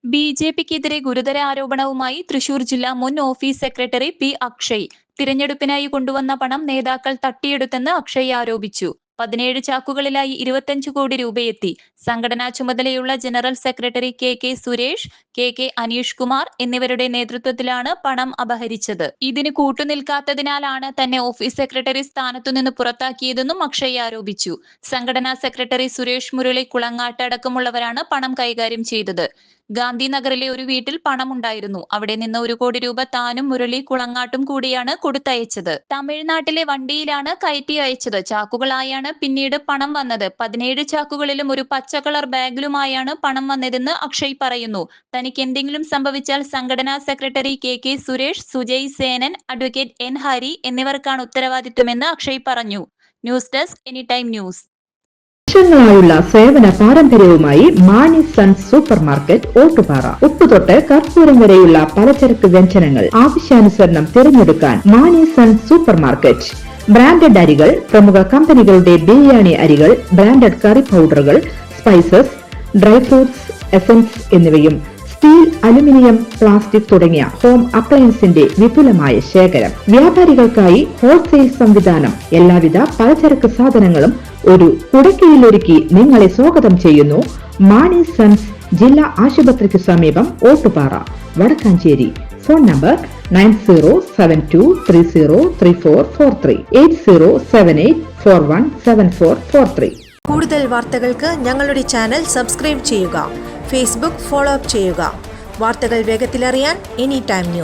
ബി.ജെ.പിക്കെതിരെ ഗുരുതര ആരോപണവുമായി തൃശൂർ ജില്ലാ മുൻ ഓഫീസ് സെക്രട്ടറി പി. അക്ഷയ്. തിരഞ്ഞെടുപ്പിനായി കൊണ്ടുവന്ന പണം നേതാക്കൾ തട്ടിയെടുത്തെന്ന് അക്ഷയ് ആരോപിച്ചു. 17 ചാക്കുകളിലായി 25 കോടി രൂപയെത്തി. സംഘടനാ ചുമതലയുള്ള general secretary K. Suresh, K. Aneesh Kumar എന്നിവരുടെ നേതൃത്വത്തിലാണ് പണം അപഹരിച്ചത്. ഇതിന് കൂട്ടുനിൽക്കാത്തതിനാലാണ് തന്നെ ഓഫീസ് സെക്രട്ടറി സ്ഥാനത്തുനിന്ന് പുറത്താക്കിയതെന്നും അക്ഷയ് ആരോപിച്ചു. സംഘടനാ സെക്രട്ടറി സുരേഷ് മുരളി കുളങ്ങാട്ട് അടക്കമുള്ളവരാണ് പണം കൈകാര്യം ചെയ്തത്. ഗാന്ധിനഗറിലെ ഒരു വീട്ടിൽ പണമുണ്ടായിരുന്നു. അവിടെ നിന്ന് 1 കോടി രൂപ താനും മുരളി കുളങ്ങാട്ടും കൂടിയാണ് കൊടുത്തയച്ചത്. തമിഴ്നാട്ടിലെ വണ്ടിയിലാണ് കയറ്റി അയച്ചത്. ചാക്കുകളായാണ് പിന്നീട് പണം വന്നത്. 17 ചാക്കുകളിലും ഒരു പച്ച കളർ ബാഗിലുമായാണ് പണം വന്നതെന്ന് അക്ഷയ് പറയുന്നു. തനിക്ക് എന്തെങ്കിലും സംഭവിച്ചാൽ സംഘടനാ secretary K. Suresh, Sujay Senan, advocate N. Hari എന്നിവർക്കാണ് ഉത്തരവാദിത്വമെന്ന് അക്ഷയ് പറഞ്ഞു. News desk anytime news. വർഷങ്ങളായുള്ള സേവന പാരമ്പര്യവുമായി Mani sons super market Ottupara. ഉപ്പുതൊട്ട് കർപ്പൂരം വരെയുള്ള പലചരക്ക് വ്യഞ്ജനങ്ങൾ ആവശ്യാനുസരണം തിരഞ്ഞെടുക്കാൻ Mani sons super market. Branded അരികൾ, പ്രമുഖ കമ്പനികളുടെ ബിരിയാണി അരികൾ, ബ്രാൻഡഡ് കറി പൗഡറുകൾ, സ്പൈസസ്, ഡ്രൈ ഫ്രൂട്ട്സ്, എസൻസ് എന്നിവയും സ്റ്റീൽ, അലുമിനിയം, പ്ലാസ്റ്റിക് തുടങ്ങിയ ഹോം അപ്ലയൻസിന്റെ വിപുലമായ ശേഖരം. വ്യാപാരികൾക്കായി ഹോൾസെയിൽ സംവിധാനം. എല്ലാവിധ പലചരക്ക് സാധനങ്ങളും ഒരു കുടക്കീഴിലൊരുക്കി നിങ്ങളെ സ്വാഗതം ചെയ്യുന്നു. മാണി സൺസ്, ജില്ലാ ആശുപത്രിക്ക് സമീപം, ഓട്ടുപാറ, വടക്കാഞ്ചേരി. Phone number 9072303443 8078417443. കൂടുതൽ വാർത്തകൾക്ക് ഞങ്ങളുടെ ചാനൽ സബ്സ്ക്രൈബ് ചെയ്യുക. ഫേസ്ബുക്ക് ഫോളോ അപ്പ് ചെയ്യുക. വാർത്തകൾ വേഗത്തിലറിയാൻ എനിടൈം ന്യൂസ്.